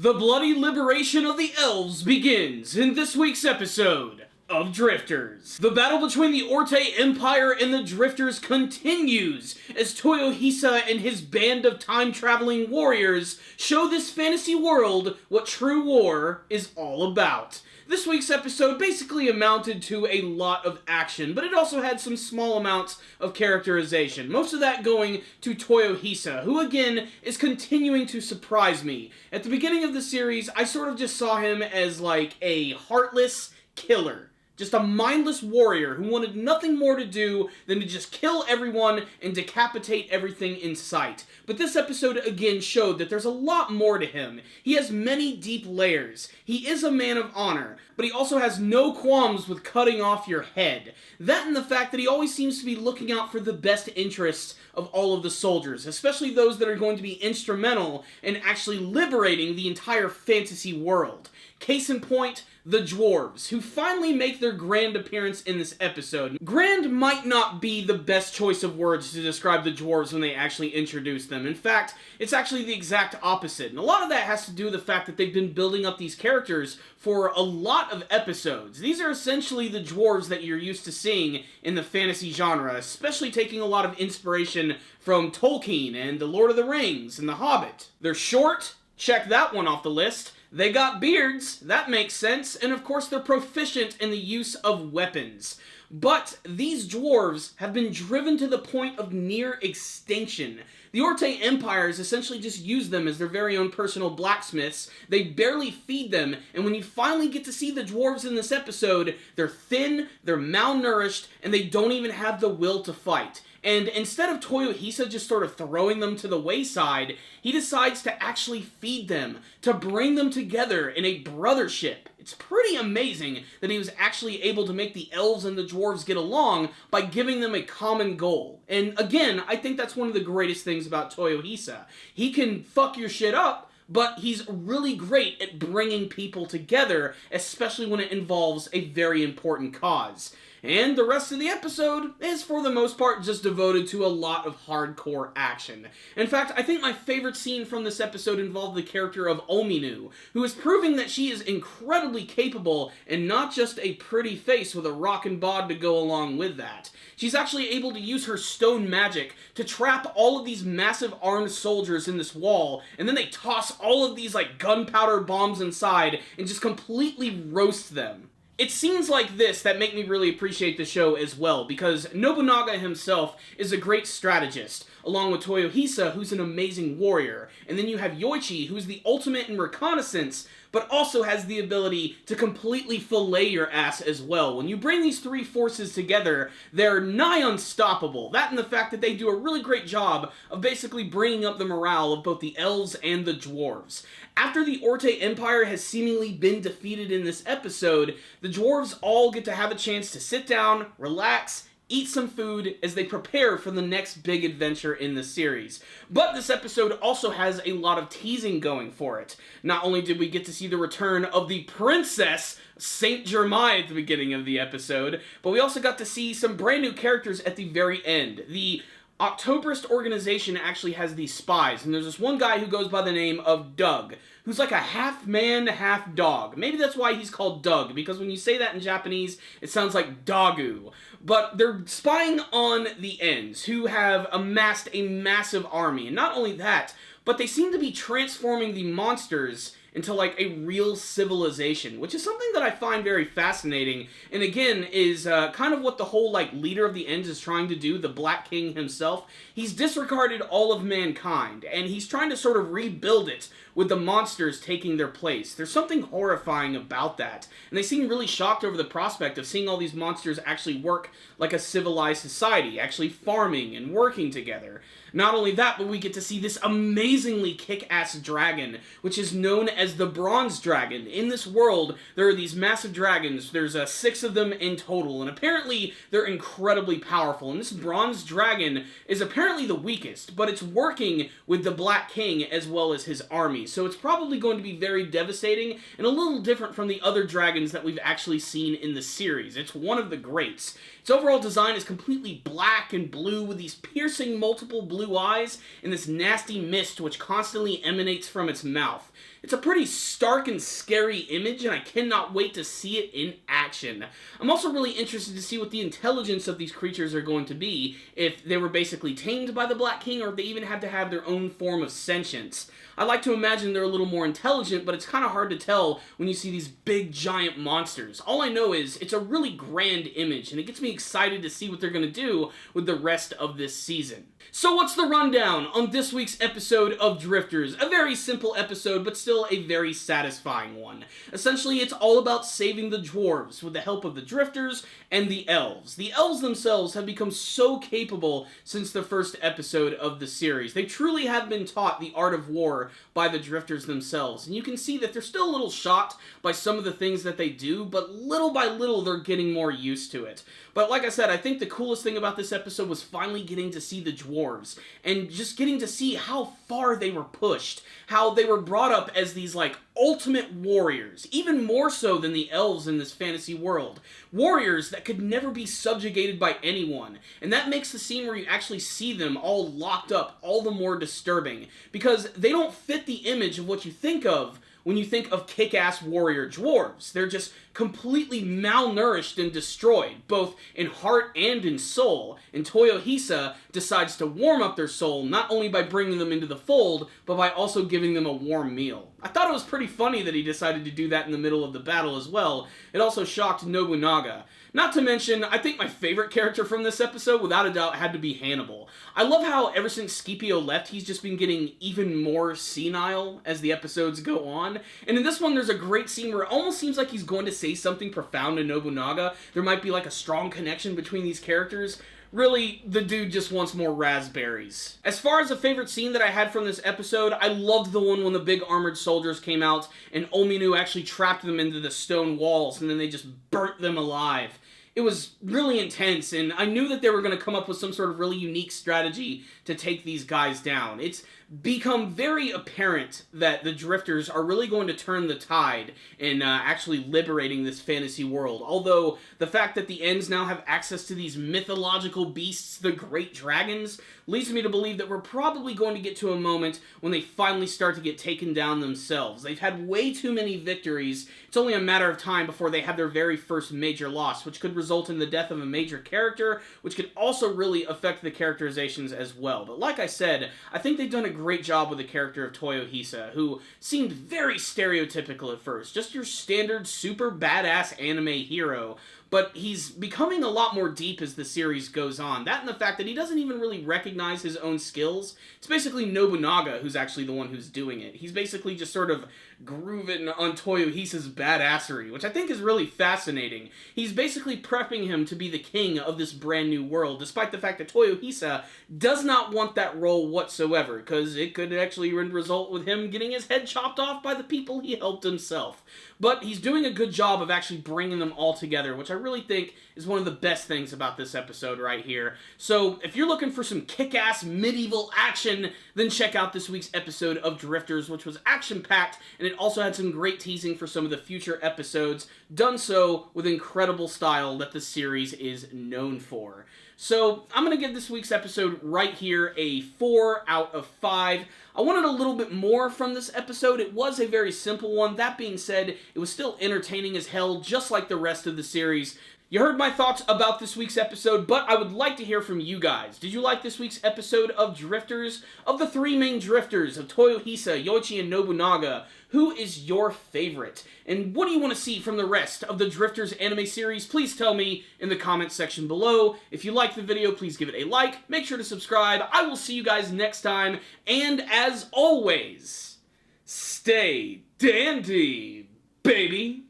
The bloody liberation of the elves begins in this week's episode of Drifters. The battle between the Orte Empire and the Drifters continues as Toyohisa and his band of time-traveling warriors show this fantasy world what true war is all about. This week's episode basically amounted to a lot of action, but it also had some small amounts of characterization. Most of that going to Toyohisa, who again is continuing to surprise me. At the beginning of the series, I sort of just saw him as like a heartless killer. Just a mindless warrior who wanted nothing more to do than to just kill everyone and decapitate everything in sight. But this episode again showed that there's a lot more to him. He has many deep layers. He is a man of honor, but he also has no qualms with cutting off your head. That and the fact that he always seems to be looking out for the best interests of all of the soldiers, especially those that are going to be instrumental in actually liberating the entire fantasy world. Case in point, the Dwarves, who finally make their grand appearance in this episode. Grand might not be the best choice of words to describe the Dwarves when they actually introduce them. In fact, it's actually the exact opposite. And a lot of that has to do with the fact that they've been building up these characters for a lot of episodes. These are essentially the Dwarves that you're used to seeing in the fantasy genre, especially taking a lot of inspiration from Tolkien and The Lord of the Rings and The Hobbit. They're short, check that one off the list. They got beards, that makes sense, and of course they're proficient in the use of weapons. But these dwarves have been driven to the point of near extinction. The Orte empires essentially just use them as their very own personal blacksmiths. They barely feed them, and when you finally get to see the dwarves in this episode, they're thin, they're malnourished, and they don't even have the will to fight. And instead of Toyohisa just sort of throwing them to the wayside, he decides to actually feed them, to bring them together in a brothership. It's pretty amazing that he was actually able to make the elves and the dwarves get along by giving them a common goal. And again, I think that's one of the greatest things about Toyohisa. He can fuck your shit up, but he's really great at bringing people together, especially when it involves a very important cause. And the rest of the episode is, for the most part, just devoted to a lot of hardcore action. In fact, I think my favorite scene from this episode involved the character of Ominu, who is proving that she is incredibly capable and not just a pretty face with a rockin' bod to go along with that. She's actually able to use her stone magic to trap all of these massive armed soldiers in this wall, and then they toss all of these like gunpowder bombs inside and just completely roast them. It's scenes like this that make me really appreciate the show as well, because Nobunaga himself is a great strategist, along with Toyohisa, who's an amazing warrior, and then you have Yoichi, who's the ultimate in reconnaissance, but also has the ability to completely fillet your ass as well. When you bring these three forces together, they're nigh unstoppable. That and the fact that they do a really great job of basically bringing up the morale of both the elves and the dwarves. After the Orte Empire has seemingly been defeated in this episode, the dwarves all get to have a chance to sit down, relax, eat some food as they prepare for the next big adventure in the series. But this episode also has a lot of teasing going for it. Not only did we get to see the return of the Princess Saint Germain at the beginning of the episode, but we also got to see some brand new characters at the very end. The Octoberist organization actually has these spies, and there's this one guy who goes by the name of Doug, who's like a half man, half dog. Maybe that's why he's called Doug, because when you say that in Japanese, it sounds like Dogu. But they're spying on the Ents, who have amassed a massive army, and not only that, but they seem to be transforming the monsters into like a real civilization, which is something that I find very fascinating, and again is kind of what the whole like leader of the Ents is trying to do, the Black King himself. He's disregarded all of mankind, and he's trying to sort of rebuild it with the monsters taking their place. There's something horrifying about that, and they seem really shocked over the prospect of seeing all these monsters actually work like a civilized society, actually farming and working together. Not only that, but we get to see this amazingly kick-ass dragon, which is known as the Bronze Dragon. In this world, there are these massive dragons. There's 6 of them in total, and apparently they're incredibly powerful. And this Bronze Dragon is apparently the weakest, but it's working with the Black King as well as his army. So it's probably going to be very devastating and a little different from the other dragons that we've actually seen in the series. It's one of the greats. Its overall design is completely black and blue with these piercing multiple blue eyes and this nasty mist which constantly emanates from its mouth. It's a pretty stark and scary image, and I cannot wait to see it in action. I'm also really interested to see what the intelligence of these creatures are going to be, if they were basically tamed by the Black King, or if they even had to have their own form of sentience. I like to imagine they're a little more intelligent, but it's kind of hard to tell when you see these big, giant monsters. All I know is it's a really grand image, and it gets me excited to see what they're going to do with the rest of this season. So what's the rundown on this week's episode of Drifters? A very simple episode, but still a very satisfying one. Essentially, it's all about saving the dwarves with the help of the Drifters and the elves. The elves themselves have become so capable since the first episode of the series. They truly have been taught the art of war by the Drifters themselves, and you can see that they're still a little shocked by some of the things that they do, but little by little they're getting more used to it. But like I said, I think the coolest thing about this episode was finally getting to see the dwarves, and just getting to see how far they were pushed, how they were brought up as these, like, ultimate warriors, even more so than the elves in this fantasy world. Warriors that could never be subjugated by anyone, and that makes the scene where you actually see them all locked up all the more disturbing, because they don't fit the image of what you think of when you think of kick-ass warrior dwarves. They're just completely malnourished and destroyed, both in heart and in soul, and Toyohisa decides to warm up their soul not only by bringing them into the fold, but by also giving them a warm meal. I thought it was pretty funny that he decided to do that in the middle of the battle as well. It also shocked Nobunaga. Not to mention, I think my favorite character from this episode, without a doubt, had to be Hannibal. I love how ever since Scipio left, he's just been getting even more senile as the episodes go on. And in this one, there's a great scene where it almost seems like he's going to say something profound to Nobunaga. There might be like a strong connection between these characters. Really, the dude just wants more raspberries. As far as a favorite scene that I had from this episode, I loved the one when the big armored soldiers came out and Ominu actually trapped them into the stone walls and then they just burnt them alive. It was really intense, and I knew that they were going to come up with some sort of really unique strategy to take these guys down. It's become very apparent that the Drifters are really going to turn the tide in actually liberating this fantasy world. Although, the fact that the Ends now have access to these mythological beasts, the Great Dragons, leads me to believe that we're probably going to get to a moment when they finally start to get taken down themselves. They've had way too many victories. It's only a matter of time before they have their very first major loss, which could result in the death of a major character, which could also really affect the characterizations as well. But like I said, I think they've done a great job with the character of Toyohisa, who seemed very stereotypical at first. Just your standard super badass anime hero. But he's becoming a lot more deep as the series goes on. That and the fact that he doesn't even really recognize his own skills. It's basically Nobunaga who's actually the one who's doing it. He's basically just sort of grooving on Toyohisa's badassery, which I think is really fascinating. He's basically prepping him to be the king of this brand new world, despite the fact that Toyohisa does not want that role whatsoever, because it could actually result with him getting his head chopped off by the people he helped himself. But he's doing a good job of actually bringing them all together, which I really think is one of the best things about this episode right here. So, if you're looking for some kick-ass medieval action, then check out this week's episode of Drifters, which was action-packed, and it also had some great teasing for some of the future episodes, done so with incredible style that the series is known for. So, I'm going to give this week's episode right here a 4 out of 5. I wanted a little bit more from this episode. It was a very simple one. That being said, it was still entertaining as hell, just like the rest of the series. You heard my thoughts about this week's episode, but I would like to hear from you guys. Did you like this week's episode of Drifters? Of the three main Drifters, of Toyohisa, Yoichi, and Nobunaga, who is your favorite? And what do you want to see from the rest of the Drifters anime series? Please tell me in the comments section below. If you like the video, please give it a like. Make sure to subscribe. I will see you guys next time. And as always, stay dandy, baby.